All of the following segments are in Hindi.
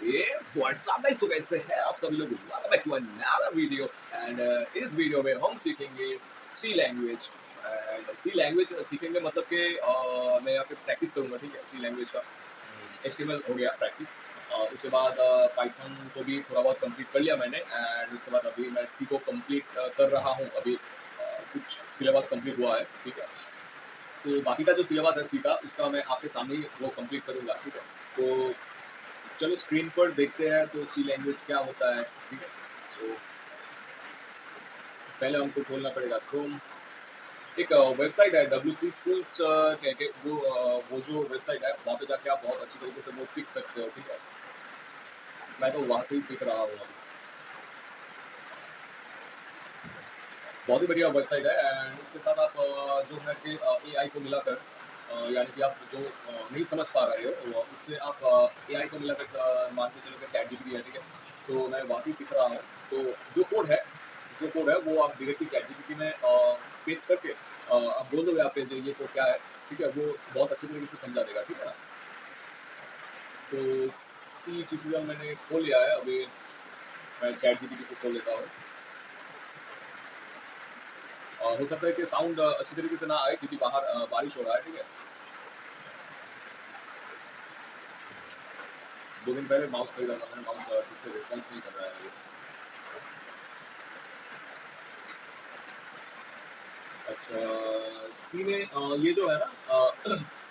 ये व्हाट्सअप गाइस, तो कैसे हैं आप सभी लोग? Welcome back to another video and इस वीडियो में हम सीखेंगे C language. And C language सीखेंगे मतलब कि मैं यहाँ पे प्रैक्टिस करूंगा, ठीक है। सी लैंग्वेज का एचटीएमएल हो गया प्रैक्टिस। उसके बाद पाइथन को भी थोड़ा बहुत कंप्लीट कर लिया मैंने। एंड उसके बाद अभी मैं सी को कंप्लीट कर रहा हूँ। अभी कुछ सिलेबस कंप्लीट हुआ है, ठीक है। तो बाकी का जो सिलेबस है सी का, उसका मैं आपके सामने ही वो कंप्लीट करूंगा, ठीक है। तो चलो स्क्रीन पर देखते हैं तो सी लैंग्वेज क्या होता है, ठीक है। सो पहले हमको खोलना पड़ेगा क्रोम। एक वेबसाइट है W3 Schools कह के, वो जो वेबसाइट है वहाँ पे जाके आप बहुत अच्छी तरीके से वो सीख सकते हो, ठीक है। मैं तो वहाँ से ही सीख रहा हूँ अभी। बहुत ही बढ़िया वेबसाइट है। एंड इसके साथ आप जो है कि एआई को मिलाकर यानी कि आप जो नहीं समझ पा रहे हो उससे आप एआई को मिलाकर मान के चलो कि चैट जीपीटी है, ठीक है। तो मैं वहाँ से ही सीख रहा हूँ। तो जो कोड है वो आप डायरेक्टली चैट जीपीटी में पेस्ट करके आप बोल दोगे, आप ये कोड क्या है, ठीक है। वो बहुत अच्छी तरीके से समझा देगा, ठीक है ना। तो सी ट्यूटोरियल मैंने खोल लिया है अभी। मैं चैट जीपीटी को खोल लेता हूँ। हो सकता है कि साउंड अच्छी तरीके से ना आए क्योंकि बाहर बारिश हो रहा है, ठीक है। 2 दिन पहले माउस खरीदा था मैंने, माउस ठीक से रिस्पॉन्स नहीं कर रहा है अभी। अच्छा, सी में ये जो है ना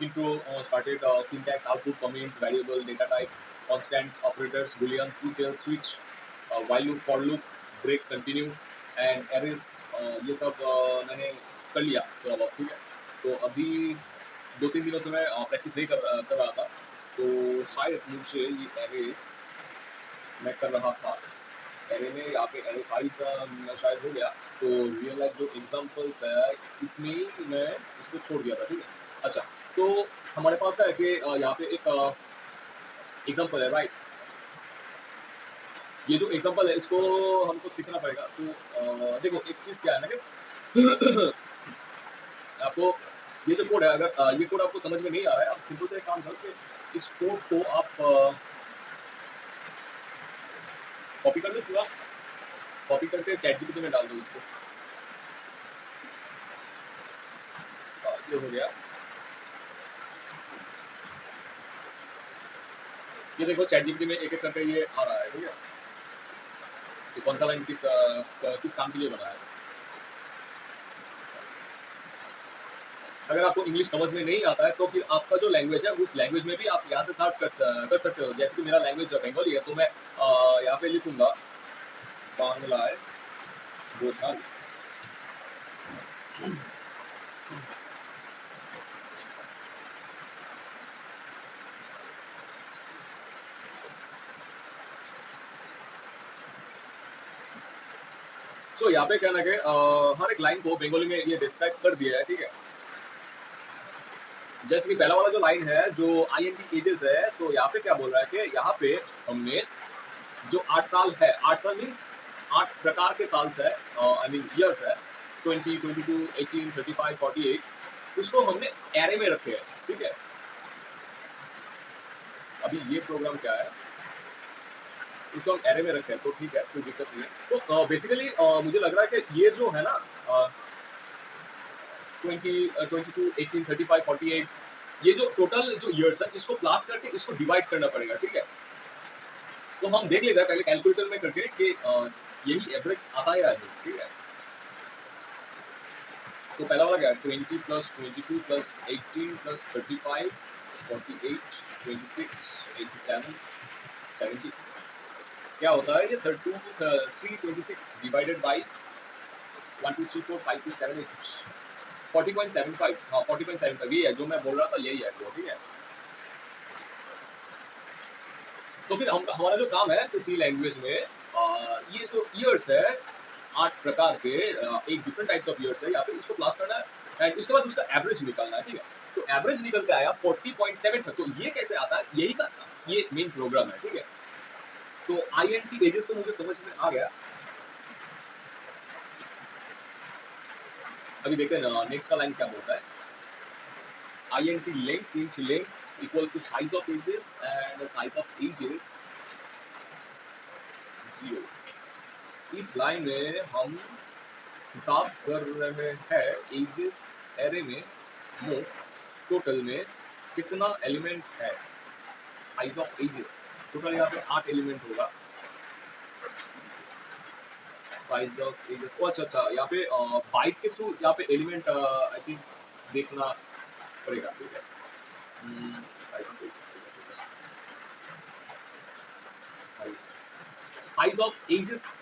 intro, started, syntax, output, comments, variable, data type, constants, operators, boolean, if else, switch, while loop, for loop, break, continue and arrays, ये सब मैंने कर लिया थोड़ा बहुत, ठीक है। तो अभी 2-3 दिनों से मैं प्रैक्टिस नहीं कर रहा था। तो शायद मुझे ये एरे मैं कर रहा था। एरे में यहाँ पे एरे साइज शायद हो गया। तो रियल लाइफ जो एग्जांपल्स है इसमें ही मैं उसको छोड़ दिया था, ठीक है। अच्छा, तो हमारे पास है कि यहाँ पे एक एग्जांपल है, राइट। ये जो एग्जांपल है इसको हमको सीखना पड़ेगा। तो देखो एक चीज़ क्या है ना कि आपको ये जो कोड है, अगर ये कोड आपको समझ में नहीं आ रहा है, आप सिंपल से एक काम करो कि इस कोड को आप कॉपी कर दो पूरा। कॉपी करके चैट जीपीटी में डाल दो इसको। ये हो गया। ये देखो चैट जीपीटी में एक एक करके ये आ रहा है, ठीक है। कि कौन सा लाइन किस काम के लिए बना है। अगर आपको इंग्लिश समझ में नहीं आता है तो फिर आपका जो लैंग्वेज है उस लैंग्वेज में भी आप यहाँ से सर्च कर सकते हो। जैसे कि मेरा लैंग्वेज बंगाली है तो मैं यहाँ पे लिखूंगा बांग्लाय बोझाल। सो यहाँ पे क्या ना कि हर एक लाइन को बंगाली में ये डिस्क्राइब कर दिया है, ठीक है। जैसे कि पहला वाला जो लाइन है जो INT एजेस है, तो यहाँ पे क्या बोल रहा है कि यहाँ पे हमने जो 8 साल है, 8 साल मीन्स 8 प्रकार के साल है, आई मीन ईयर्स है, 20, 22, 18, 35, 48, उसको हमने एरे में रखे हैं, ठीक है। अभी ये प्रोग्राम क्या है, उसको हम एरे में रखे हैं तो ठीक है, कोई दिक्कत नहीं है। तो बेसिकली मुझे लग रहा है कि ये जो है ना 20, 22, 18, 35, 48, ये जो टोटल जो ईयर्स है इसको प्लस करके इसको डिवाइड करना पड़ेगा, ठीक है। तो हम देख लेते हैं पहले कैलकुलेटर में करके कि यही एवरेज आता है या नहीं, ठीक है। तो पहला वाला क्या है, 20 प्लस 22 प्लस 18 प्लस 35 48 26 87 70। क्या होता है ये 326 डिवाइडेड बाई 1 2 3 4 5 6 7 8 40.75। हाँ 40.75 ये है जो मैं बोल रहा था, यही है वो, ठीक है। तो फिर हम हमारा जो काम है किसी लैंग्वेज में ये जो ईयर्स है 8 प्रकार के, एक डिफरेंट टाइप्स ऑफ ईयर्स है यहाँ पे, इसको प्लस करना है एंड उसके बाद उसका एवरेज निकालना है, ठीक है। तो एवरेज निकल के आया 40.7 तक। तो ये कैसे आता है, यही का ये मेन प्रोग्राम है, ठीक है। तो INT एजेस तो मुझे समझ में आ गया। अभी देखते हैं नेक्स्ट का लाइन क्या बोलता है। INT length, each length equal to size of edges and the size of edges इस लाइन में हम हिसाब कर रहे हैं एजेस एरे में टोटल में कितना एलिमेंट है, साइज ऑफ एजेस। टोटल यहाँ पे 8 एलिमेंट होगा, साइज ऑफ एजेस। ओ अच्छा अच्छा, यहाँ पे बाइट के थ्रू यहाँ पे एलिमेंट आई थिंक देखना पड़ेगा, ठीक है। Size of ages, size of ages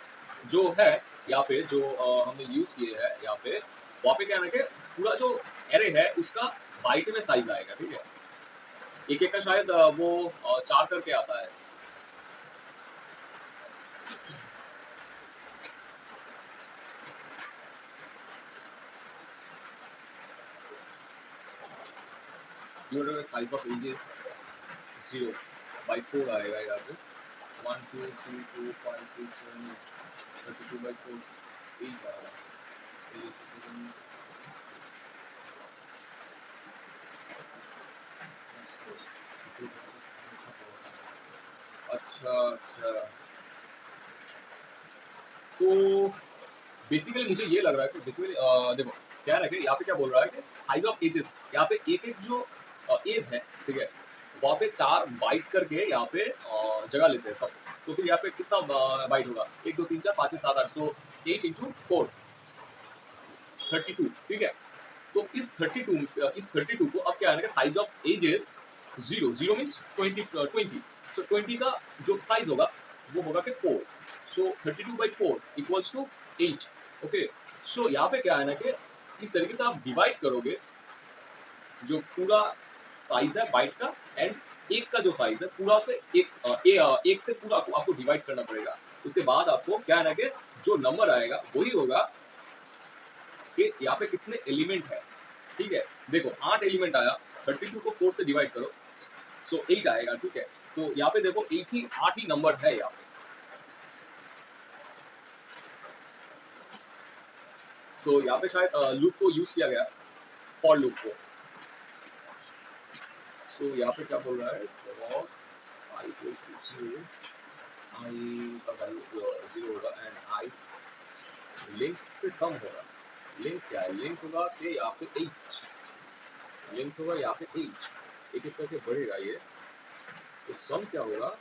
जो है यहाँ पे, जो हमने यूज किए हैं यहाँ पे, वहाँ पे क्या है ना कि पूरा जो एरे है उसका बाइट में साइज आएगा, ठीक है। एक एक का शायद वो 4 करके आता है। साइज ऑफ एजेस 0 by 4 आएगा यहाँ पे। 1 2 3 4 5 6 7 32 by 4 8 आएगा। अच्छा अच्छा, तो बेसिकली मुझे ये लग रहा है कि बेसिकली देखो क्या है कि यहाँ पे क्या बोल रहा है कि साइज ऑफ एजेस, यहाँ पे एक एक जो एज है, ठीक है, वहाँ पे 4 बाइट करके यहाँ पे जगह लेते हैं सब। तो फिर यहाँ पे कितना बाइट होगा, 1 2 3 4 5 6 7 8, सो 8 इंटू 4 32, ठीक है। तो इस 32 को अब क्या है ना, साइज ऑफ एजेस 0 मीन्स 20, सो 20 का जो साइज होगा वो होगा कि 4, सो 32/4 इक्वल्स टू 8, ओके। सो यहाँ पे क्या है ना कि इस तरीके से आप डिवाइड करोगे जो पूरा साइज है बाइट का, एंड एक का जो साइज है पूरा से एक से पूरा को आपको डिवाइड करना पड़ेगा। उसके बाद आपको क्या है ना कि जो नंबर आएगा वही होगा कि यहाँ पे कितने एलिमेंट है, ठीक है। देखो 8 एलिमेंट आया, 32 को 4 से डिवाइड करो, सो 8 आएगा, ठीक है। तो यहाँ पे देखो 8 ही नंबर है यहाँ पे। तो यहाँ पे शायद लूप को यूज किया गया, फॉर लूप को। सो यहाँ पे क्या बोल रहा है, for i equals to 0, i का वैल्यू 0 होगा एंड i लिंक से कम होगा। लिंक क्या है, लिंक होगा कि यहाँ पे 8, लिंक होगा यहाँ पे 8, एक एक करके बढ़ेगा ये। तो सम क्या होगा,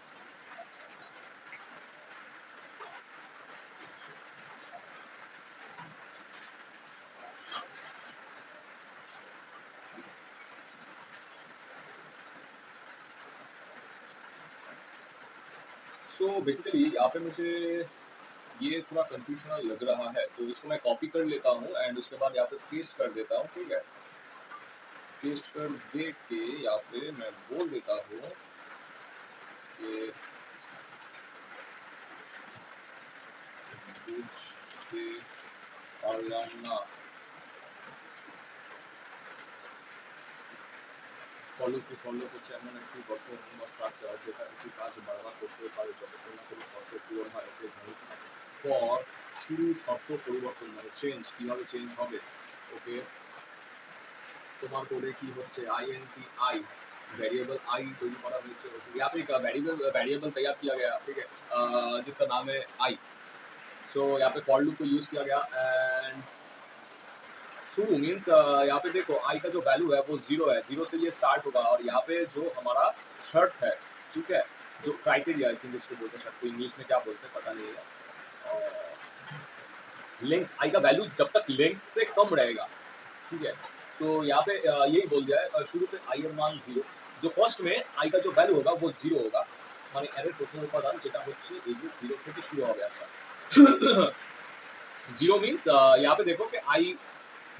सो बेसिकली यहाँ पे मुझे ये थोड़ा कंफ्यूजनल लग रहा है, तो इसको मैं कॉपी कर लेता हूँ एंड उसके बाद यहाँ पे पेस्ट कर देता हूँ, ठीक है। पेस्ट कर दे के यहाँ पे मैं बोल देता हूँ कि ফলো করছে এমন একটি গল্প কিংবা স্ট্রাকচার যেটা একটি কাজ বারবার করতে পারে যতক্ষণ না কোনো শর্ত পূরণ হয়। ওকে, ফর শুরু শর্ত পরিবর্তন মানে চেঞ্জ, কিভাবে চেঞ্জ হবে, ওকে। তোমার কোডে কি হচ্ছে, আইএনটি आई वेरिएबल आई तैयारी करा হয়েছে, यहाँ पे एक वेरिएबल तैयार किया गया, ठीक है, जिसका नाम है आई। सो यहाँ पे फॉर लूप को यूज किया गया एंड शुरू मीन्स यहाँ पे देखो आई का जो वैल्यू है वो 0 है, 0 से ये स्टार्ट होगा। और यहाँ पे जो हमारा शर्त है, ठीक है, जो क्राइटेरिया आई थिंक इसको बोलते हैं, शर्त को इंग्लिश में क्या बोलते हैं पता नहीं है, लेंथ, आई का वैल्यू जब तक लेंथ से कम रहेगा, ठीक है। तो यहाँ पे यही बोल दिया है, शुरू पे आई এর মান 0, जो फर्स्ट में आई का जो वैल्यू होगा वो 0 होगा, মানে এর প্রথম উপাদান যেটা হচ্ছে এই যে 0 থেকে শুরু হবে। अच्छा 0 मीन्स यहाँ पे देखो कि आई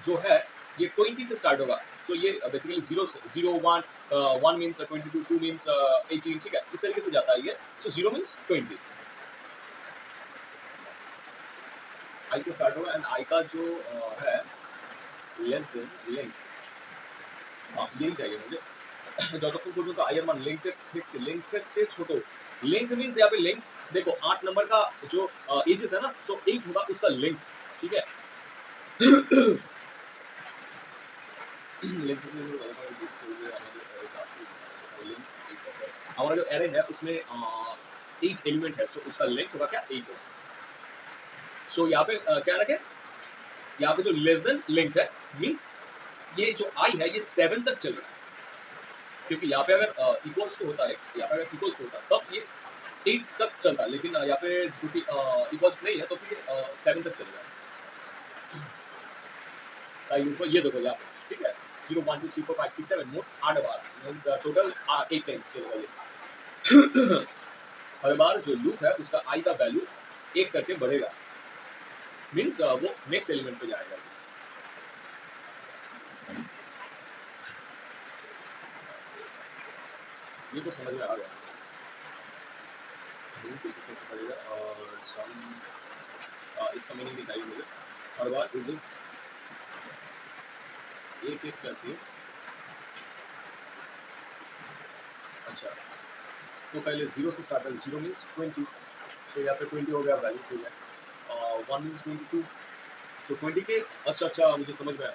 जो है ये 20 से स्टार्ट होगा, सो ये बेसिकली 0 1 1 मीन्स 22, 2 मीन्स 18, ठीक है, इस तरीके से जाता है ये। सो 0 मीन्स 20 आई से स्टार्ट होगा एंड आई का जो है लेस देन लेंथ, हाँ यही चाहिए मुझे যতক্ষণ পর্যন্ত আই এর মান लेंथ से ছোট। लेंथ मीन्स यहाँ पे लेंथ देखो 8 नंबर का जो एजेस है ना, सो 8 होगा उसका लेंथ, ठीक है। हमारा जो एरे है उसमें 8 एलिमेंट है, सो उसका लेंथ होगा क्या 8 होगा। सो यहाँ पे क्या रखे, यहाँ पे जो लेस देन लिंक है मीन्स ये जो आई है ये 7 तक चलेगा, क्योंकि यहाँ पे अगर इक्वल्स टू होता है, यहाँ पे अगर इक्वल्स टू होता है तब ये 8 तक चलता है, लेकिन यहाँ पे क्योंकि इक्वल्स नहीं है तो फिर 7 तक चलेगा। ये देखो यहाँ पे, ठीक है, 0 1 2 3 4 5 6 7 मोड 8 बार मीन्स टोटल 8 टाइम्स चलेगा ये। हर बार जो लूप है उसका आई का वैल्यू 1 करके बढ़ेगा, मीन्स वो नेक्स्ट एलिमेंट पे जाएगा। ये तो समझ में आ गया और इसका मीनिंग भी चाहिए मुझे। हर बार इज एक एक करके, अच्छा तो पहले 0 से स्टार्ट है, 0 मीन्स 20, सो यहाँ पे 20 हो गया वैल्यू, ठीक है। 1 मीन्स 22, सो 20 के, अच्छा मुझे समझ में आया।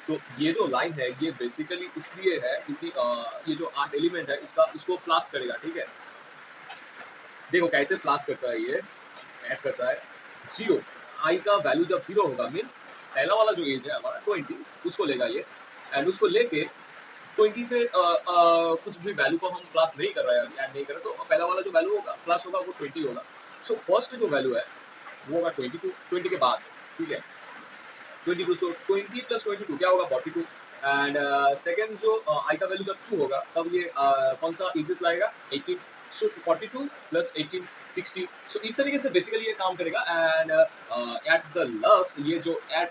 तो ये जो लाइन है ये बेसिकली इसलिए है क्योंकि ये जो 8 एलिमेंट है इसको प्लस करेगा, ठीक है। देखो कैसे प्लस करता है, ये ऐड करता है 0, आई का वैल्यू जब 0 होगा मीन्स पहला वाला जो एज है हमारा 20 उसको लेगा ये, एंड उसको लेके 20 से कुछ भी वैल्यू को हम प्लस नहीं कर रहे हैं, ऐड नहीं कर रहे, तो पहला वाला जो वैल्यू होगा प्लस होगा वो 20 होगा। सो फर्स्ट जो वैल्यू है वो होगा 22, 20 के बाद, ठीक है 22, सो 20 प्लस 22 क्या होगा 42, एंड सेकंड जो आई का वैल्यू जब 2 होगा तब ये कौन सा एजेस लाएगा 18, सो 42 प्लस 18 60, सो इस तरीके से बेसिकली ये काम करेगा। एंड एट द लास्ट ये जो एड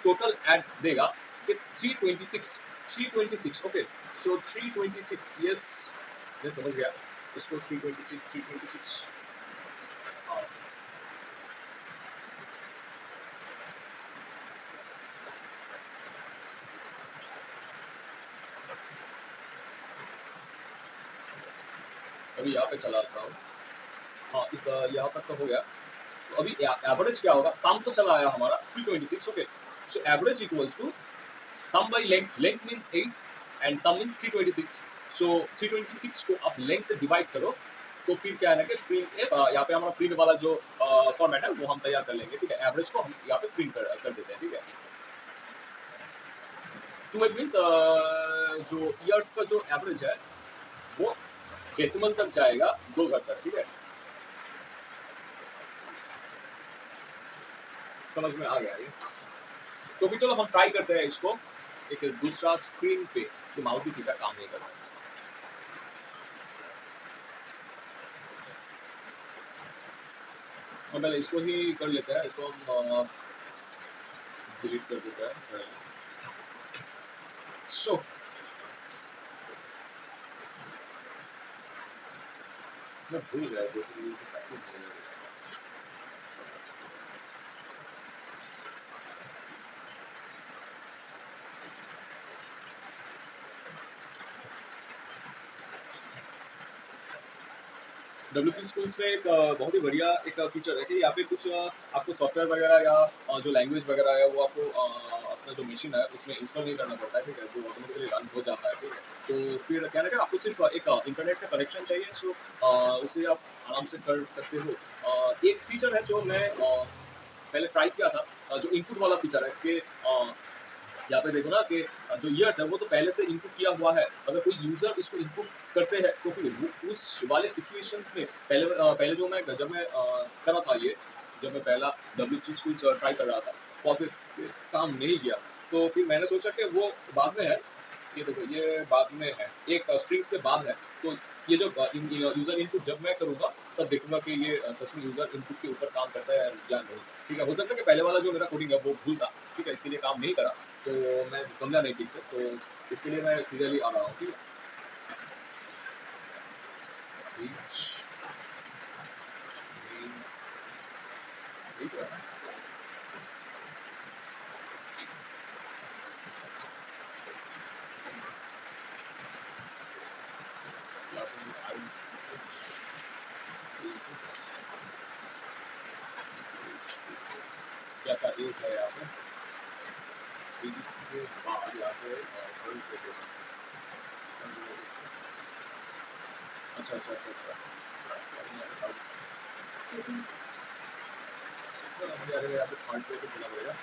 टोटल एड देगा कि 326 ओके, सो 326 यस ये समझ गया इसको 326 हाँ। अभी यहाँ पे चलाता हूँ, हाँ इस यहाँ तक तो हो गया। तो अभी एवरेज क्या होगा, सम तो चला आया हमारा 326 okay, so average equals to sum by length, length means 8 and sum means 326, so 326 को आप लेंथ से डिवाइड करो तो फिर क्या है ना कि प्रिंट यहाँ पे हमारा प्रिंट वाला जो फॉर्मेट है वो हम तैयार कर लेंगे, ठीक है। एवरेज को हम यहाँ पे प्रिंट कर देते हैं, ठीक है। तो इट मींस जो ईयर्स का जो एवरेज है वो डेसिमल तक जाएगा 2 घर तक, ठीक है। समझ में आ गया ये, तो फिर चलो हम ट्राई करते हैं इसको एक दूसरा स्क्रीन पे, कि माउस भी ठीक है काम नहीं कर रहा है। हम पहले इसको ही कर लेते हैं, इसको हम डिलीट कर देते हैं। सो मैं भूल गया डब्ल्यूपी स्कूल्स में एक बहुत ही बढ़िया एक फीचर है कि यहाँ पे कुछ आपको सॉफ्टवेयर वगैरह या जो लैंग्वेज वगैरह है वो आपको अपना जो मशीन है उसमें इंस्टॉल नहीं करना पड़ता है, ठीक है, जो ऑटोमेटिकली रन हो जाता है, ठीक है। तो फिर क्या ना कि आपको सिर्फ एक इंटरनेट का कनेक्शन चाहिए, सो उसे आप आराम से कर सकते हो। एक फीचर है जो मैं पहले ट्राई किया था, जो इनपुट वाला फीचर है कि यहाँ पे देखो ना कि जो ईयर्स है वो तो पहले से इनपुट किया हुआ है, अगर कोई यूजर इसको इनपुट करते हैं तो फिर उस वाले सिचुएशंस में पहले जो मैं जब मैं कर रहा था, ये जब मैं पहला डब्ल्यू स्कूल ट्राई कर रहा था तो फिर काम नहीं किया, तो फिर मैंने सोचा कि वो बाद में है, ये देखो ये बाद में है, एक स्ट्रिंग्स के बाद है, तो ये जो यूजर इनपुट जब मैं करूँगा तब देखूंगा कि ये सच में यूजर इनपुट के ऊपर काम करता है या नहीं, ठीक है। हो सकता है कि पहले वाला जो मेरा कोडिंग है वो भूल था, ठीक है, इसके लिए काम नहीं करा, तो मैं समझा नहीं ठीक से, तो इसके लिए मैं सीरियली आ रहा हूँ, ठीक है। ठीक है क्या था एज है यहाँ पे, इसके बाद यहाँ पे अच्छा अच्छा अच्छा अच्छा मुझे अरे यहाँ पे थर्ड पे चला पड़ेगा।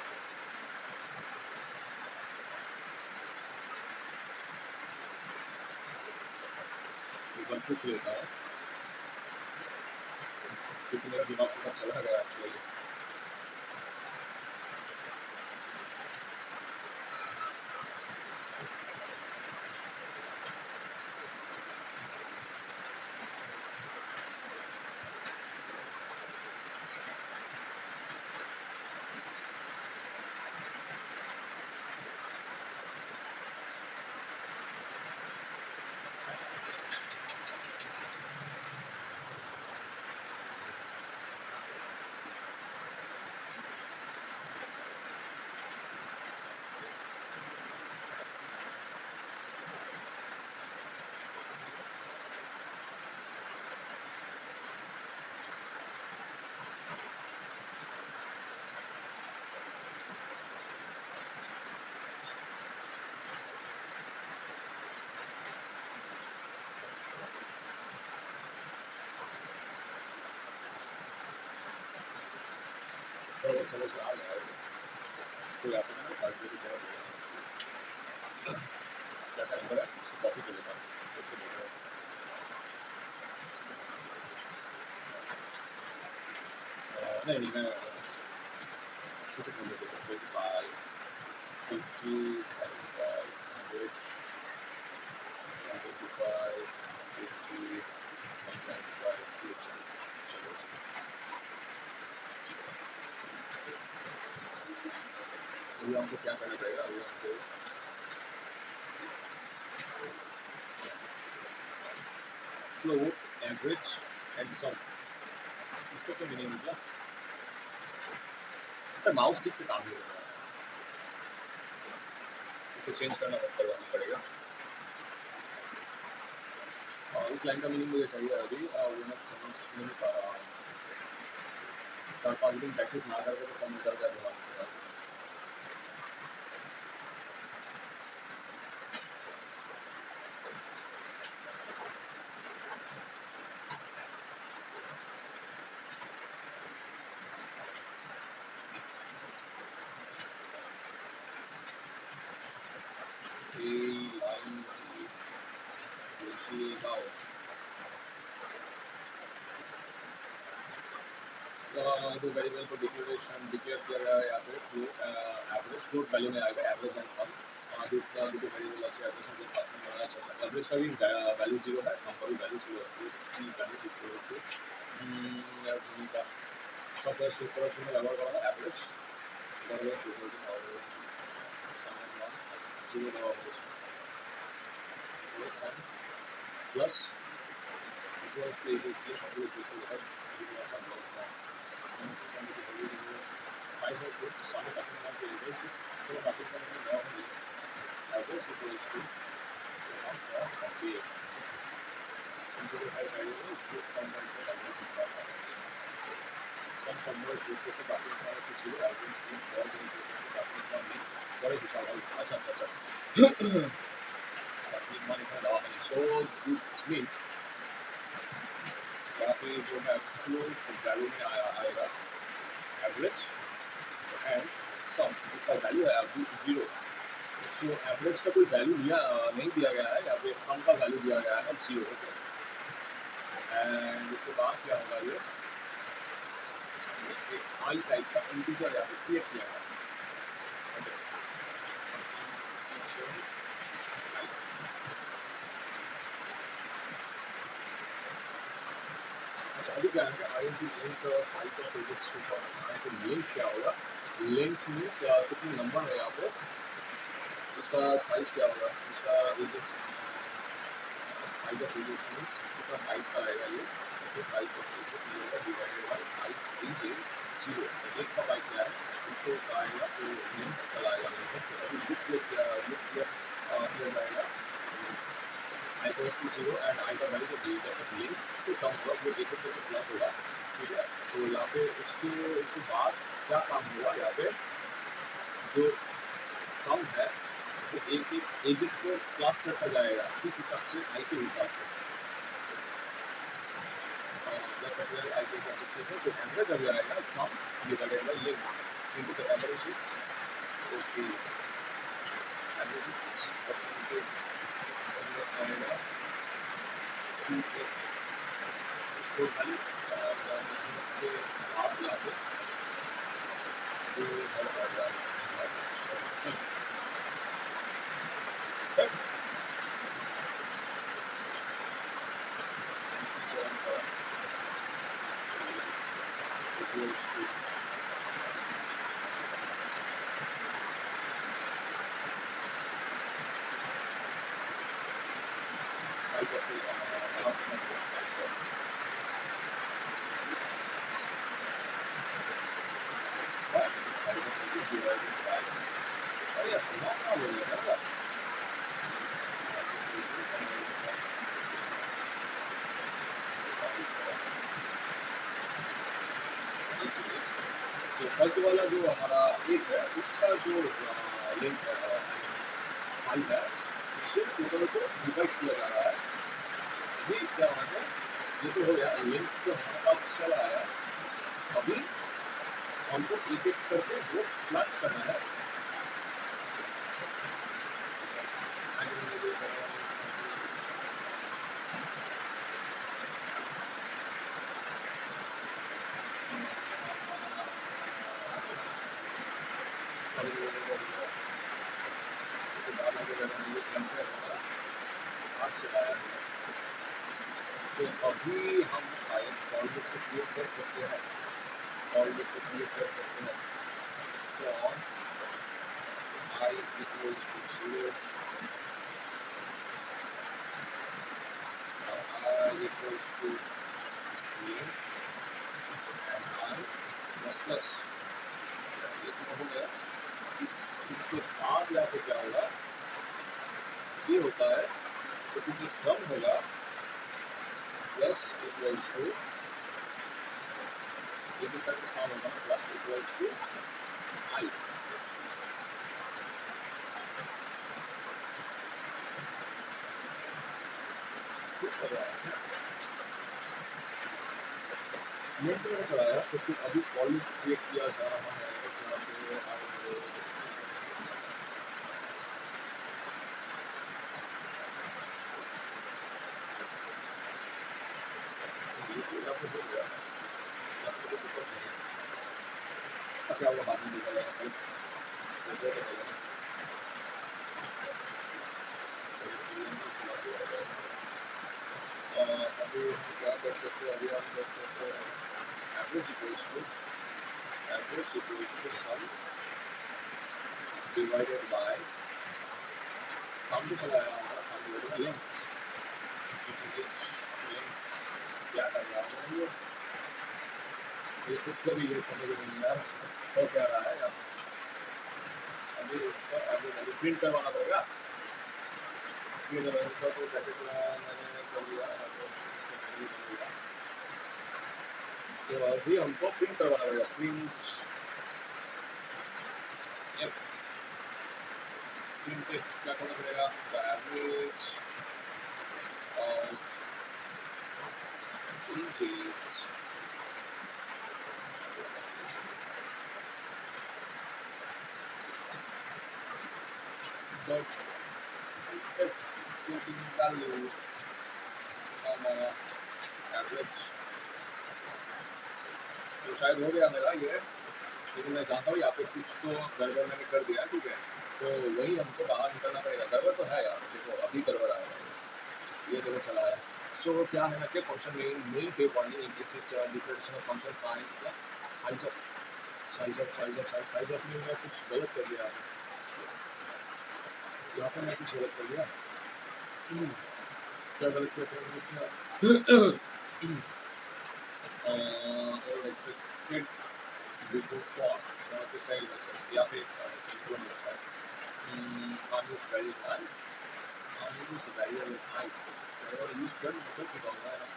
एक बार पूछ लेता है क्योंकि मेरा दिमाग पूरा चला गया एक्चुअली। तो समझ में आ गया तो यहाँ पे मैंने थर्ड पे चला पड़ेगा। क्या क्या नंबर है उसको कॉपी कर लेता हूँ उससे बोल रहा हूँ। नहीं नहीं मैं कुछ बोल देता हूँ 25 50 75 100 125 50 175 चलो। अभी हमको क्या करना पड़ेगा? अभी हमको फ्लोट एवरेज एंड सम, इसका तो मीनिंग निकला। तो माउस ठीक से काम नहीं कर रहा है, इसको चेंज करना पड़ेगा। और इस लाइन का मीनिंग मुझे चाहिए अभी, वो मैं समझ नहीं पा रहा हूँ। 4-5 दिन प्रैक्टिस ना करके तो समझ निकल जाए दिमाग से। लाइन देखिएगा, तो वेरिएबल को डिक्लेयर किया गया है यहाँ पे फ्लोट एवरेज, फ्लोट वैल्यू में आएगा एवरेज एंड सम। दूसरा जो वेरिएबल আছে एवरेज के साथ में बनाया चल सकता है। एवरेज का भी वैल्यू 0 है, सम का भी वैल्यू 0 है। की वैल्यू इक्वल टू v का सब सूत्र में व्यवहार करा एवरेज बराबर सूत्र के average sum one 0 average sum plus equals to इसलिए सब कुछ इक्वल है 0 का मतलब five or six सारे काफी नाम के एवरेज तो काफी सारे में नाम है average equals to sum of the इनके फाइव वैल्यू है इसको कंबाइन से एवरेज निकालना है। सम समझो सूत्र से काफी सारे किसी एवरेज की और भी काफी सारे बड़े हिसाब है। अच्छा काफी माने का दवा है। सो दिस मींस यहाँ पे जो है फ्लोट वैल्यू में आएगा एवरेज एंड सम, जिसका वैल्यू है अभी 0। सो एवरेज का कोई वैल्यू नहीं दिया गया है, यहाँ पे सम का वैल्यू दिया गया है 0। ओके, एंड इसके बाद क्या होगा, ये आई टाइप का इंटीजर यहाँ पे क्रिएट किया गया है। अच्छा अभी क्या है I N T link size of pages to form. Link क्या होगा, लिंक मीन्स कितने नंबर है यहाँ पे, उसका साइज क्या होगा, उसका pages size of pages means कितना हाइट का रहेगा ये, साइज ऑफ पेजेस ये होगा डिवाइडेड बाय साइज पेजेस 0। एक का बाइक क्या है इससे आएगा तो लिंक चलाएगा। अभी बुक किया जाएगा आई को 0 एंड आई का वैल्यू जो जब तक लिंक से कम होगा वो एक से प्लस होगा। ठीक है, तो यहाँ पे उसके बाद क्या काम होगा, यहाँ पे जो सम है तो एक एजेस को प्लस करता जाएगा किस हिसाब से, आई के हिसाब से। जैसे material I take a picture है, तो average अभी आएगा sum divided by length into the average is okay, average is percentage आएगा 2 इसको खाली के आप लाके तो हर बार equals to size of the divided by तो फर्स्ट वाला जो हमारा एज है उसका जो लेंथ साइज है उससे टोटल को डिवाइड किया जा रहा है। अभी क्या होना है, ये तो हो गया लेंथ जो हमारे पास चला आया, अभी हमको एक एक करके वो प्लस करना है। तो अभी हम शायद फॉर लूप को क्रिएट कर सकते हैं, फॉर लूप को क्रिएट कर सकते हैं। For I equals to 0, I equals to length and I plus ये तो हो गया। इसके बाद यहाँ पे क्या होगा, ये होता है तो जो सम होगा प्लस इक्वल्स टू ये भी करके सम होगा प्लस इक्वल्स टू आई। ये तो मैंने चलाया तो फिर अभी फॉर लूप क्रिएट किया जा रहा है। क्या होगा बाद में देखा जाएगा सही। अभी क्या कर सकते हैं, अभी हम कर सकते हैं average equals to sum divided by sum भी चलाया हमारा सम डिवाइडेड बाय लेंथ क्या कर रहा है ये खुद को भी ये समझ नहीं यार हो क्या रहा है यार। अभी इसका अभी प्रिंट करवाना पड़ेगा, फिर इसका तो पैकेट मैंने कर दिया तो अभी हमको प्रिंट करवाना पड़ेगा। प्रिंट क्या करना पड़ेगा, एवरेज और increase but if getting value average तो शायद हो गया मेरा ये, लेकिन मैं चाहता हूँ यहाँ पे कुछ तो गड़बड़ मैंने कर दिया, ठीक है, तो वही हमको बाहर निकलना पड़ेगा। गड़बड़ तो है यार, देखो अभी गड़बड़ आया ये देखो चला है। सो क्या है ना कि फंक्शन मेन पे point implicit declaration of function size of में मैं कुछ गलत कर दिया, यहाँ पर मैं कुछ गलत कर दिया। क्या गलत किया एक्सपेक्टेड बिफोर फॉर तो सही या फिर सिंपल होता है on this value line on this value of I अगर यूज कर मतलब क्या होगा यार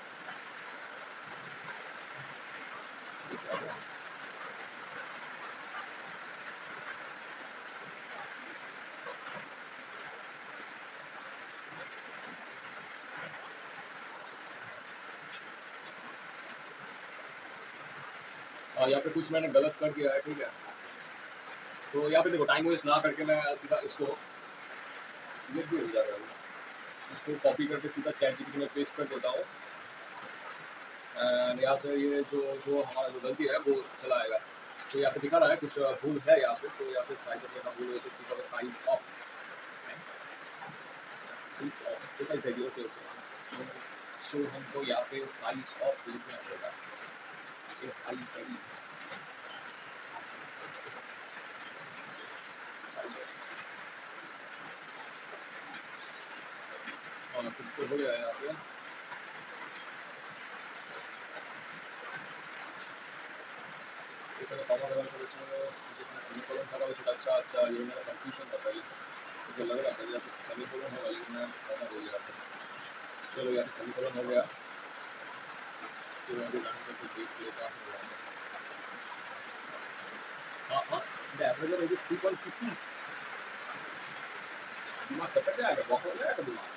यहाँ पे कुछ मैंने गलत कर दिया है, ठीक है। तो यहाँ पे देखो टाइम वेस्ट ना करके मैं सीधा इसको सिलेक्ट भी हो जाएगा, इसको कॉपी करके सीधा चैट जीपीटी में पेस्ट कर देता हूँ। एंड यहाँ से ये जो जो हमारा जो गलती है वो चला आएगा। तो यहाँ पे दिखा रहा है कुछ भूल है यहाँ पे, तो यहाँ पे साइज का भूल है, तो साइज ऑफ ऐसा ही ओके ओके। सो हमको यहाँ पे साइज ऑफ लिखना होगा, एस आई सही साइज ऑफ, और कुछ तो हो गया है यहाँ पे। कॉमा वगैरह का जितना सेमीकोलन था वो अच्छा अच्छा, ये मेरा कंफ्यूजन था पहले, मुझे लग रहा था यहाँ पे सेमीकोलन होगा लेकिन मैं कॉमा हो गया था। चलो यहाँ पे सेमीकोलन हो गया, तो अभी रन करके देख लेता हूँ। हाँ हाँ, द एवरेज इज 3.50। दिमाग सटक जाएगा, बहुत हो जाएगा दिमाग।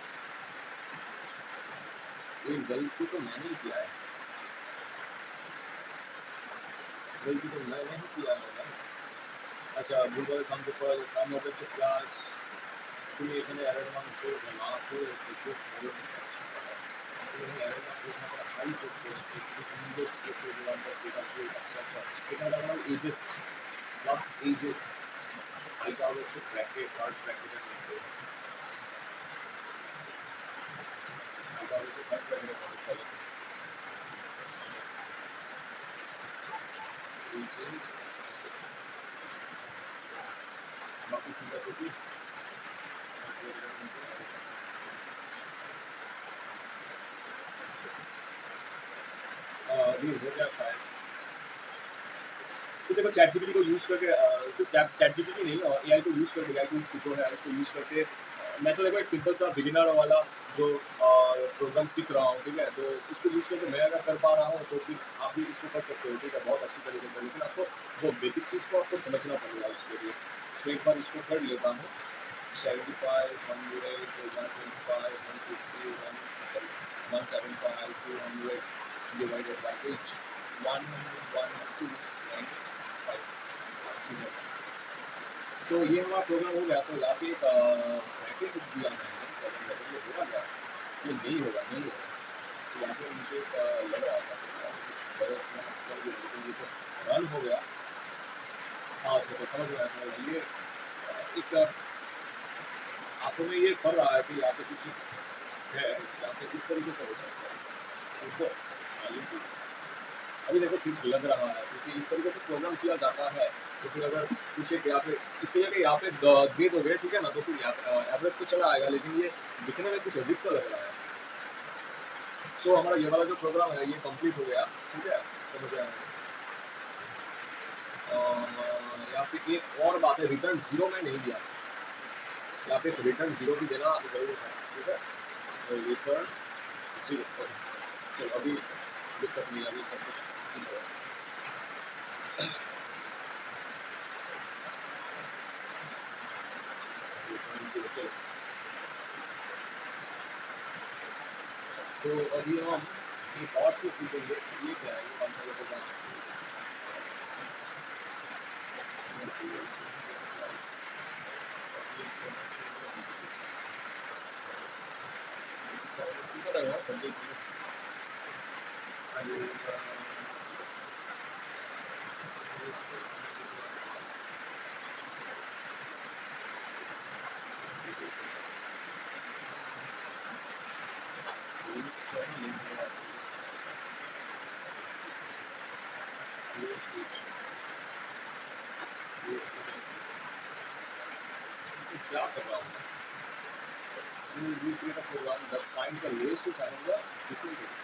ये गलती तो मैंने ही किया है, गलती तो मैंने ही किया है। अच्छा Google sum of the class তুমি এখানে এরর মান শো না করে কিছু ভালো তুমি এরর মান শো না করে হাই চোখ করেছি কিছু ইন্ডেক্স করতে দিলাম বা সেটা করে আচ্ছা আচ্ছা এখানে আমার এজেস প্লাস এজেস হাইটা হবে হচ্ছে ব্র্যাকেট থার্ড ব্র্যাকেটের মধ্যে, হাইটা হবে হচ্ছে থার্ড ব্র্যাকেটের মধ্যে চলে এজেস বাকি ঠিক আছে কি ये हो गया शायद। तो देखो चैट जीपीटी को यूज़ करके सिर्फ चैट जीपीटी नहीं एआई को यूज़ करके, एआई टूल्स जो है उसको यूज़ करके मैं तो देखो एक सिंपल सा बिगिनर वाला जो प्रोग्राम सीख रहा हूँ, ठीक है, तो इसको यूज़ करके मैं अगर कर पा रहा हूँ तो फिर आप भी इसको कर सकते हो, ठीक है, बहुत अच्छी तरीके से। लेकिन आपको वो बेसिक चीज़ को आपको समझना पड़ेगा उसके लिए। तो एक बार इसको कर लेता हूँ 75 100 125 150 175 200 divided by each 1 1 2 and 5। तो ये हमारा प्रोग्राम हो गया। तो यहाँ पे एक ब्रैकेट दिया मैंने 7 ब्रैकेट, ये होगा क्या? ये नहीं होगा, नहीं होगा। तो यहाँ पे मुझे एक लग रहा था कुछ गलत मैंने कर दिया, लेकिन ये तो रन हो गया। हाँ अच्छा, तो समझ गया समझ गया। ये एक आंखों में ये पड़ रहा है कि यहाँ पे कुछ है, यहाँ पे किस तरीके से हो सकता है देखो। हाँ, लेकिन अभी देखो ठीक लग रहा है क्योंकि इस तरीके से प्रोग्राम किया जाता है। तो फिर अगर कुछ एक यहाँ पे इसकी जगह यहाँ पे दे दोगे, ठीक है ना, तो फिर एवरेज तो चला आएगा, लेकिन ये दिखने में कुछ अजीब सा लग रहा है। सो हमारा ये वाला जो प्रोग्राम है ये कंप्लीट हो गया, ठीक है, समझ आया। यहाँ पे एक और बात है, रिटर्न जीरो में नहीं दिया, यहाँ पे रिटर्न जीरो भी देना जरूर है, ठीक है। तो रिटर्न जीरो, चलो अभी दिक्कत नहीं, अभी सब कुछ ठीक है। तो अभी हम एक और चीज सीखेंगे, ये क्या है, कौन सा प्रोग्राम क्या कर रहा हूँ? You create a program that finds the ways to sign the different ways.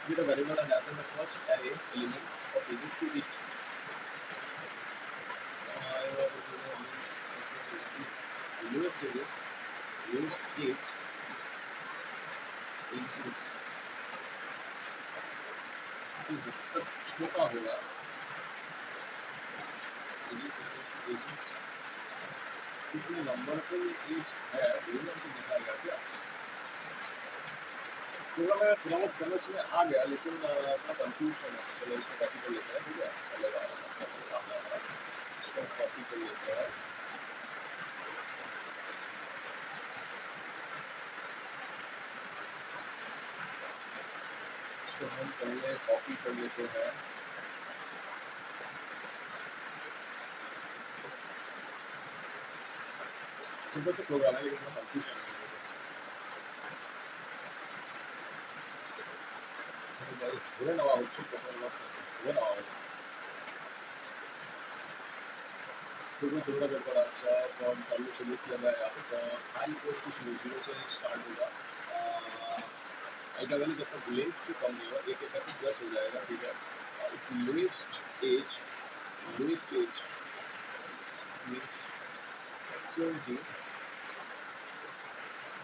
With a variable and assign the first array element of ages to each. Lowest ages, lowest age, ages. So जितना छोटा होगा इसमें नंबर पे एज है, रियल से दिखाएगा क्या? पूरा मैं थोड़ा बहुत समझ में आ गया, लेकिन थोड़ा कंफ्यूजन है। चलो इसको कॉपी कर लेते हैं, ठीक है? चलेगा, सामने आ रहा है। इसको कॉपी कर लेते हैं। इसको हम पहले कॉपी कर लेते हैं। सिंपल से प्रोग्राम है, लेकिन थोड़ा कंफ्यूजन है। ধরে নেওয়া হচ্ছে धीरे नेওয়া হচ্ছে, প্রথমে ধরে বের করা হচ্ছে ফ্রম ভ্যালু से लिस्ट लगा है यहाँ पे आई इक्वल्स टू 0 से स्टार्ट होगा। आई का वैल्यू जब तक लेंथ से कम नहीं होगा, एक एक करके प्लस हो जाएगा, ठीक है? Lowest age means 20।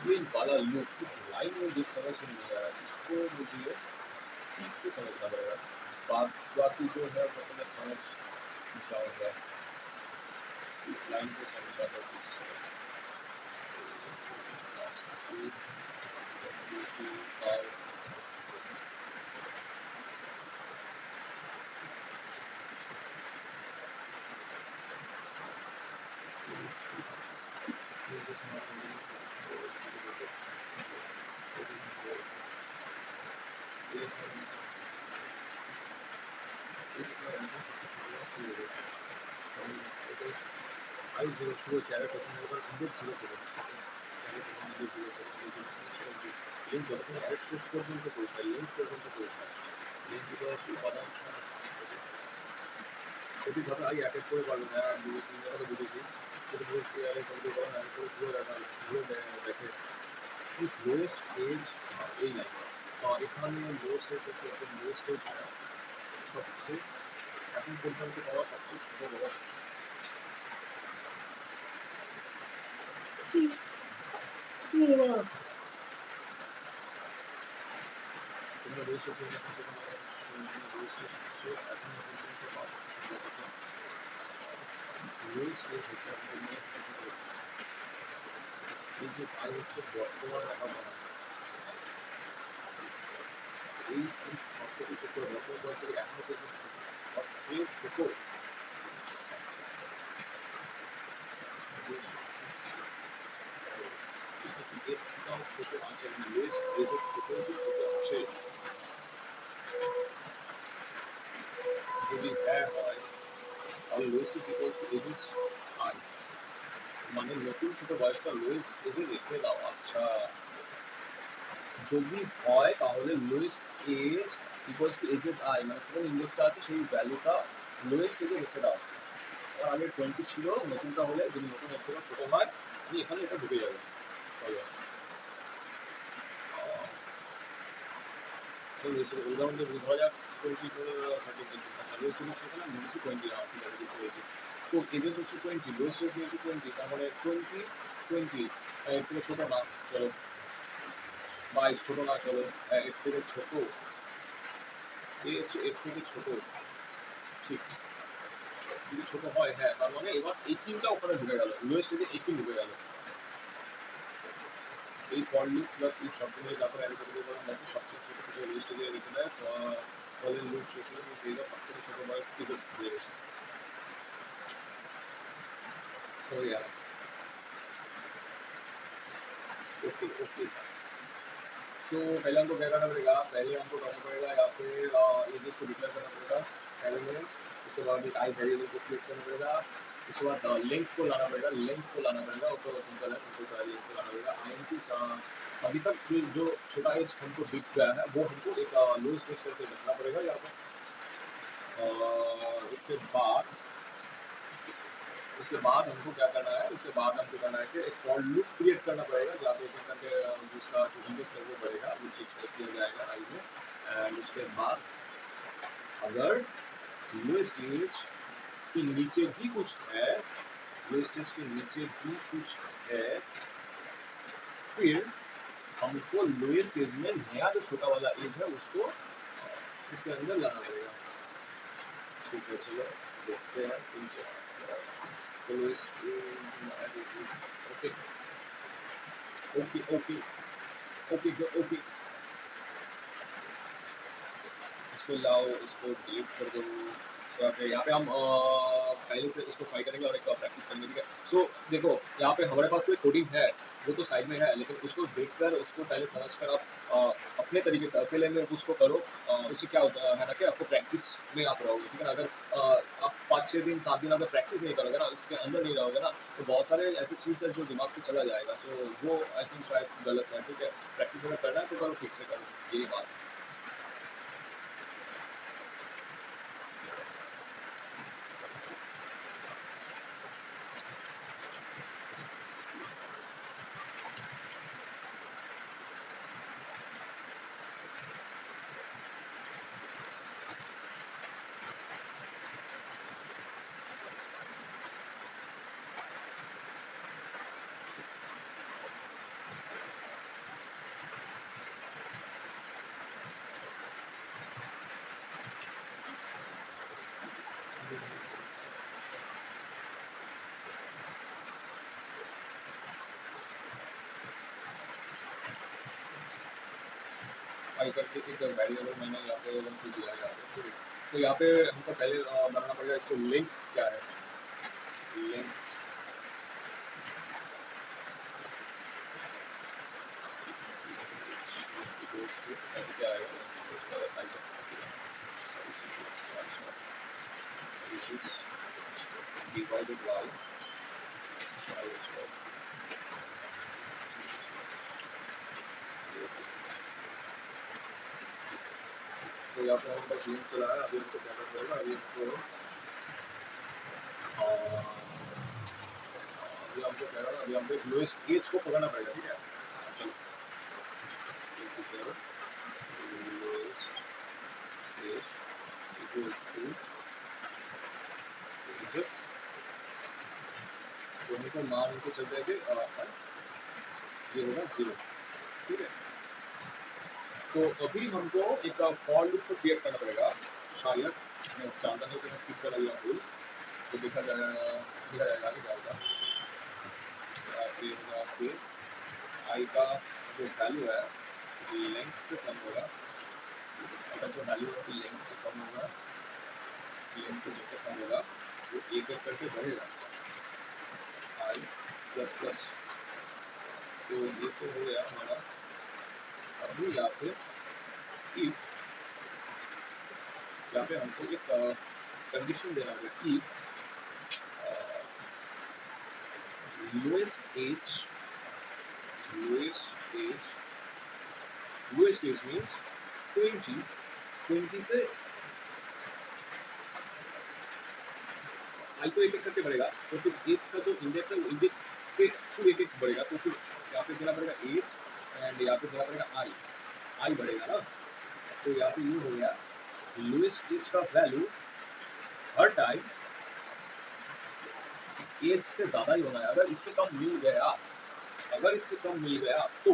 ये वाला लूप इस लाइन में जिस समझ में नहीं आ रहा है, इसको मुझे ठीक से समझना पड़ेगा। बाकी जो है वो तो मैं समझ जाऊँगा। इस लाइन को समझा था ठीक से। आई जीरो शुरू हो जाएगा, প্রথমে একবার 100 ছিল করে লিঙ্ক যতক্ষণ অ্যাড শেষ পর্যন্ত পৌঁছায়, লিঙ্ক পর্যন্ত পৌঁছায়, লিঙ্ক ইকুয়াল উপাদান সঠিকভাবে আই অ্যাটেড করে পারবে না। আর দুটো তিন জায়গাতে বুঝেছি সেটা পুরো ক্লিয়ারে কমপ্লিট করা না করে ঘুরে দেখা ঘুরে দেখে লোয়েস্ট এজ এই লাইন এখানে লোয়েস্ট এজ হচ্ছে এখন লোয়েস্ট এজ সবচেয়ে এখন পর্যন্ত পাওয়া সবচেয়ে ছোট বয়স। তোমরা রয়েছে এখন লোয়েস্ট এজ হচ্ছে এই যে আই হচ্ছে বর্তমান লেখাপড়া, এই শব্দটি ক্ষেত্রে বর্তমান বলতে এখনো পর্যন্ত সবচেয়ে ছোট এর থেকেও ছোট আছে, লোয়েস্ট এজের থেকেও ছোট আছে। যদি হ্যাঁ হয় তাহলে lowest is equal to edges i, মানে নতুন ছোট বয়সটা লোয়েস্ট এজে রেখে দাও। আচ্ছা, যদি হয় তাহলে lowest edge equal to edges i, মানে কোন ইন্ডেক্সটা আছে সেই ভ্যালুটা লোয়েস্ট এজে রেখে দাও। আর আগে 20 ছিল, নতুনটা হলে যদি নতুন এর থেকে ছোট হয় আমি এখানে এটা ঢুকে যাবে। চলো उदाहरण के धरा जाक 20 लोएस्ट एज সেখানে নিচে 20 আছে, ঠিক আছে? তো এজেস হচ্ছে 20, লোয়েস্ট এজ নিচে 20, তার মানে 20 এর থেকে ছোট না, চলো 22 ছোট না, চলো এর থেকে ছোট, এর থেকে ছোট, ঠিক? যদি ছোট হয় হ্যাঁ, তার মানে এবার 18টা ওখানে ঢুকে গেল, লোয়েস্ট এজে 18 ঢুকে গেল। এই ফর লুপ প্লাস ইফ শব্দ নিয়ে তারপরে অ্যাড করে দেবো, নাকি সবচেয়ে ছোট ছোট লিস্টে দিয়ে রেখে দেয়, ফলের লুপ শেষ হলে তুমি পেয়ে যাও সবথেকে ছোট বয়স কি হয়ে গেছে। तो यार ओके ओके, सो पहले हमको क्या करना पड़ेगा, पहले हमको करना पड़ेगा यहाँ पे एजेस को डिक्लेयर करना पड़ेगा पहले में, उसके बाद एक आई वेरिएबल को क्लिक करना पड़ेगा, उसके बाद लेंथ को लाना पड़ेगा, तो सिंपल है, सिंपल सा लेंथ को लाना पड़ेगा। आई अभी तक जो छोटा एज हमको दिख गया है वो हमको एक लोएस्ट एज करके रखना पड़ेगा यहाँ पर। उसके बाद हमको क्या करना है, उसके बाद हमको करना है कि एक फॉर लूप क्रिएट करना पड़ेगा जहाँ पे एक करके जिसका जो इंडेक्स है वो बढ़ेगा, वो चेक किया जाएगा आई में। एंड उसके बाद अगर लोएस्ट एज के नीचे भी कुछ है, लोएस्ट एज के नीचे भी कुछ है, फिर हमको लोएस्ट एज में नया जो छोटा वाला एज है उसको इसके अंदर लाना पड़ेगा। ठीक है, चलो देखते हैं। Lowest edge okay okay okay okay okay इसको लाओ, इसको डिलीट कर दो। सो यहाँ पे हम पहले से इसको ट्राई करेंगे और एक प्रैक्टिस करेंगे, ठीक है। सो देखो यहाँ पे हमारे पास कोई कोडिंग है, वो तो साइड में है, लेकिन उसको देखकर उसको पहले समझ कर आप अपने तरीके से अकेले में उसको करो। उससे क्या होता है ना कि आपको प्रैक्टिस में आप रहोगे, ठीक है ना। अगर आप 5-6 दिन 7 दिन अगर प्रैक्टिस नहीं करोगे ना, इसके अंदर नहीं रहोगे ना, तो बहुत सारे ऐसी चीज़ है जो दिमाग से चला जाएगा। सो वो आई थिंक शायद गलत है, ठीक है। प्रैक्टिस अगर करना है तो करो, ठीक से करो, यही बात है। फाइल करके एक वेरिएबल मैंने यहाँ पे हमको दिया है यहाँ पे, ठीक है। तो यहाँ पे हमको पहले बनाना पड़ेगा इसको लिंक क्या है, लिंक क्या आएगा, उसका size divided by size of. तो यहाँ पे हमारे पास लिंक चला है, अभी हमको क्या करना पड़ेगा, अभी हमको अभी हमको क्या करना, अभी हमको एक लोएस्ट एज को पकड़ना पड़ेगा, ठीक है। चलो lowest edge equals to just, तो हमको मान के चलते हैं कि ये होगा 0, ठीक है। तो अभी हमको एक फॉर लूप को क्रिएट करना पड़ेगा, शायद मैं जानता नहीं कि मैं ठीक कर रहा हूँ, तो देखा जाएगा कि क्या होगा। फिर आई का जो वैल्यू है लेंथ से कम होगा, आई का जो वैल्यू है लेंथ से कम होगा, लेंथ से जितना कम होगा वो एक एक करके बढ़ेगा, आई प्लस प्लस। तो ये तो हो गया हमारा। अभी यहाँ पे इफ, यहाँ पे हमको एक कंडीशन देना होगा कि लोएस्ट एज मीन्स 20 से आई को एक एक करके बढ़ेगा, तो फिर एज का जो इंडेक्स है वो इंडेक्स के थ्रू एक एक बढ़ेगा। तो फिर यहाँ पे देना पड़ेगा एज एंड यहाँ पे देना पड़ेगा आई बढ़ेगा ना। तो यहाँ पे ये हो गया लोएस्ट एज का वैल्यू हर टाइम एज से ज़्यादा ही होना है। अगर इससे कम मिल गया तो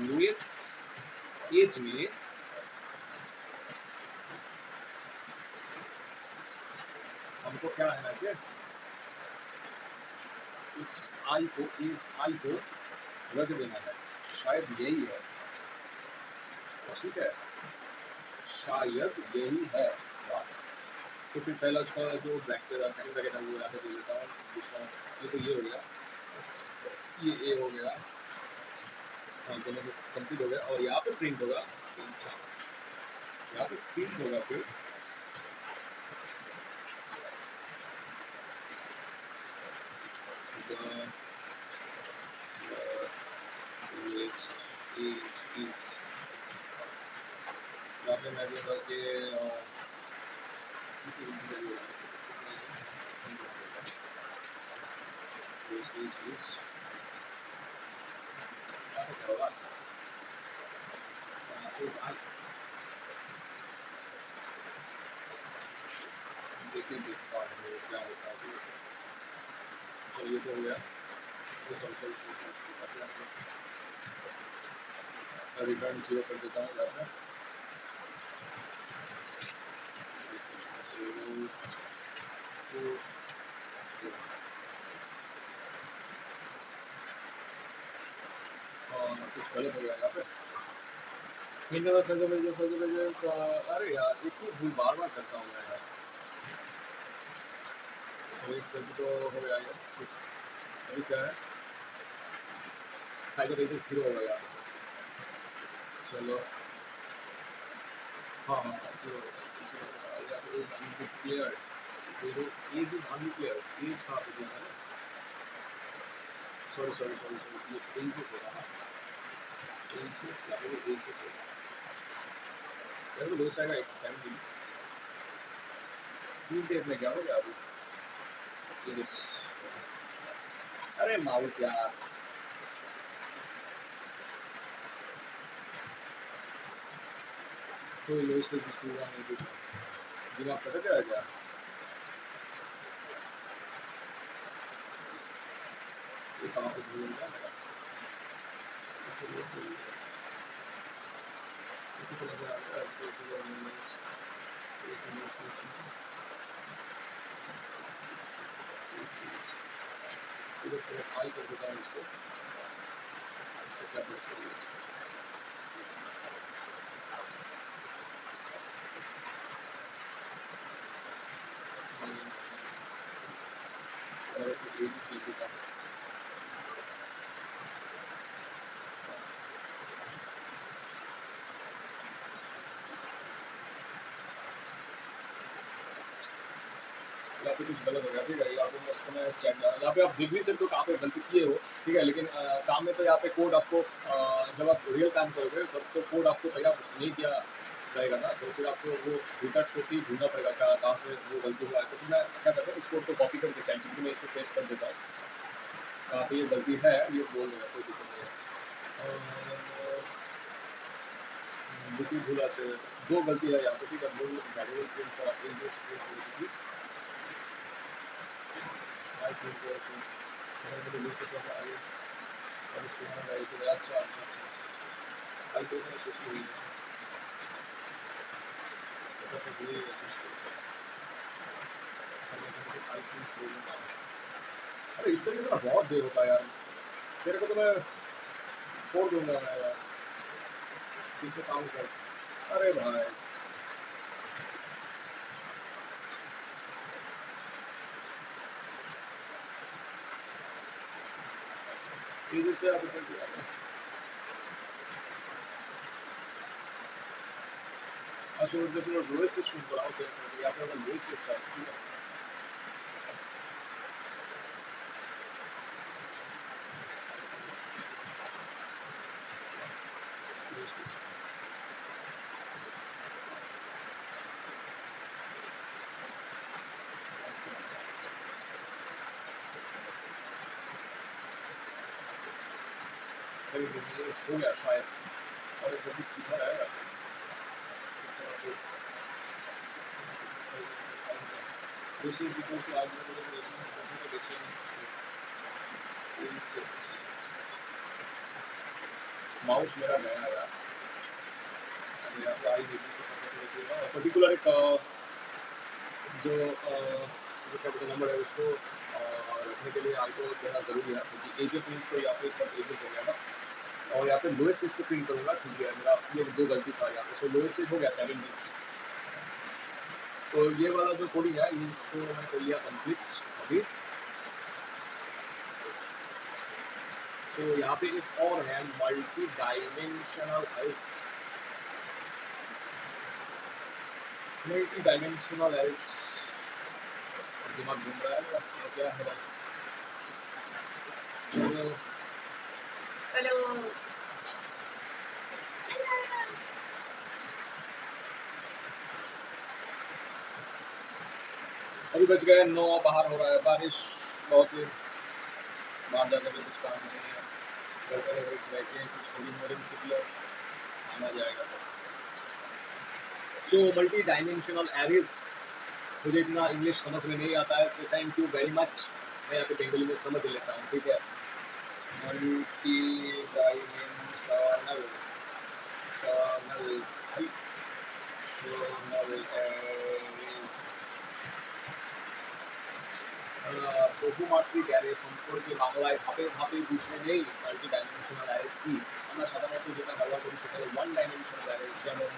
लोएस्ट एज में हमको क्या है ना कि इस आई को रख देना है, शायद यही है, ठीक है, शायद यही है बात। तो फिर पहला उसका जो ब्रैकेट सेकंड ब्रैकेट है वो यहाँ पे दे देता हूँ, दूसरा ये तो ये हो गया, ये ए हो गया, हाँ दोनों कंप्लीट हो गया। और यहाँ पे प्रिंट होगा, यहाँ पे प्रिंट होगा फिर यहाँ पे मैं दूंगा कि देखिए क्या होता है। चलो ये तो हो गया, रिटर्न 0 कर देता हूँ यहाँ पे। कुछ गलत हो गया यहाँ पे, इंडिया सर्विसेज अरे यार एक ही भूल बार बार करता हूँ मैं यार। तो एक गलती तो हो गया यार। अभी क्या है साइबर एजेंट 0 होगा यार। चलो हाँ हाँ हाँ 0 होगा या फिर edge undeclared. Zero edge is undeclared edge कहाँ पे दिया है ना। सॉरी सॉरी सॉरी सॉरी ये एजेस होगा ना। एजेस या फिर एजेस होगा यार। तो दोस्त आएगा 70 तीन डेट में क्या हो गया अभी। एजेस अरे माउस यार। तो लोएस्ट पे जिस पूरा नहीं दिखा दिमाग पता क्या है क्या। ये कहाँ पे भूल गया मेरा। मुझे समझ आ रहा है इधर से आई कर देता हूँ इसको। इससे क्या करते हैं और ऐसे एज से लिखा यहाँ पे कुछ गलत हो गया ठीक है। यहाँ पे मैं इसको मैं चेक यहाँ पे आप देख भी सकते हो कहाँ पे गलती किए हो ठीक है। लेकिन काम में तो यहाँ पे कोड आपको जब आप रियल काम करोगे तब तो कोड आपको तैयार नहीं किया जाएगा ना। तो फिर आपको वो रिसर्च करके ही ढूंढना पड़ेगा कहाँ से वो गलती हुआ है। तो फिर मैं क्या करता हूँ इस कोड को कॉपी करके चैट में इसको पेस्ट कर देता हूँ कहाँ पे ये गलती है ये बोल देगा कोई दिक्कत नहीं है। दुखी भूला से दो गलती है यहाँ पे ठीक है। मूल वैल्यूएबल प्रिंट का एजेस प्रिंट आई थिंक मुझे दूसरे को आगे और इसको मैंने गाइड किया। अच्छा अच्छा अच्छा आई तो मैंने सोच ली पता तो भूल गया आई थिंक बोलूँगा। अरे इस तरीके से ना बहुत देर होता है यार। तेरे को तो मैं छोड़ दूंगा मैं यार ठीक से काम कर। अरे भाई एजेस से आप किया अच्छा जब लोएस्ट स्ट्रिंग पर आओ तो यहाँ पे अगर लोएस्ट स्ट्रिंग ठीक है। सही हो गया शायद और जब भी किधर आएगा दूसरी चीज़ों से आज माउस मेरा गया यार। यहाँ पे आई पर्टिकुलर एक जो क्या बोलते नंबर है उसको रखने के लिए आपको देना ज़रूरी है क्योंकि एजेस मीन्स तो यहाँ पे सब एजेस हो गया ना। और यहाँ पे लोएस्ट इसको प्रिंट करूँगा ठीक है। मेरा ये दो गलती था यहाँ पे। सो लोएस्ट हो गया 70। तो ये वाला जो कोडिंग है ये इसको मैं कर लिया कंप्लीट अभी। सो यहाँ पे एक और है multi dimensional else. Multi dimensional else दिमाग घूम रहा है क्या है। हेलो हेलो अभी बज गए 9 बाहर हो रहा है बारिश बहुत ही बाहर जाकर भी कुछ काम नहीं है। घर पर रह के कुछ कोडिंग वोडिंग सीख लो आना जाएगा। जो मल्टी डायमेंशनल एरेज मुझे इतना इंग्लिश समझ में नहीं आता है so thank you very much. मैं यहाँ पे बंगाली में समझ लेता हूँ ठीक है। मल्टी डायमेंशनल एरेज বহুমাত্রিক অ্যারে সম্পর্কে বাংলায় ধাপে ধাপে বুঝলে নেই মাল্টি ডাইমেনশনাল অ্যারেস কি। আমরা সাধারণত যেটা ব্যবহার করি সেটা হলো ওয়ান ডাইমেনশনাল অ্যারেস, যেমন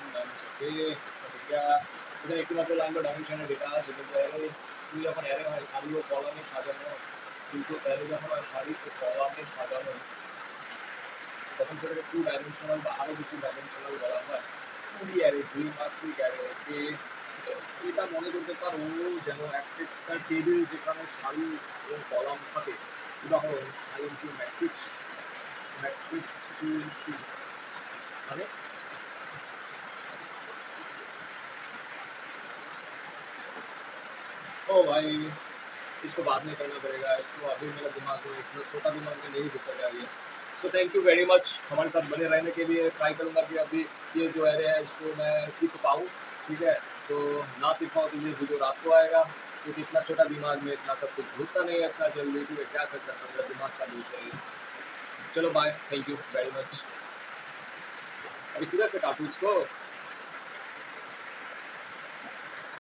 এখানে একটিমাত্র লাইন বা ডাইমেনশনের ডেটা আছে, কিন্তু অ্যারে তুমি যখন অ্যারে হয় সারি ও কলামে সাজানো, কিন্তু অ্যারে যখন হয় সারি ও কলামে সাজানো, তখন সেটাকে টু ডাইমেনশনাল বা আরও বেশি ডাইমেনশনাল বলা হয়। টুডি অ্যারে, দ্বিমাত্রিক অ্যারে, এটা মনে করতে পারো যেন একটা টেবিল যেখানে সারি এবং কলাম থাকে। উদাহরণ আইএনকিউ ম্যাট্রিক্স, ম্যাট্রিক্স মানে ओ भाई इसको बाद में करना पड़ेगा, इसको अभी मेरा दिमाग में इतना छोटा दिमाग में नहीं घुस रहा है। So thank you very much हमारे साथ बने रहने के लिए। ट्राई करूँगा कि अभी ये जो एरे है इसको मैं सीख पाऊँ, ठीक है। तो ना सीख पाऊँ तो ये वीडियो रात को आएगा, क्योंकि इतना छोटा दिमाग में इतना सब कुछ घुसता नहीं है इतना जल्दी, तो क्या कर सकता हूँ, मेरा दिमाग का दोष है ये। चलो bye, thank you very much. अभी किधर से काटूँ इसको?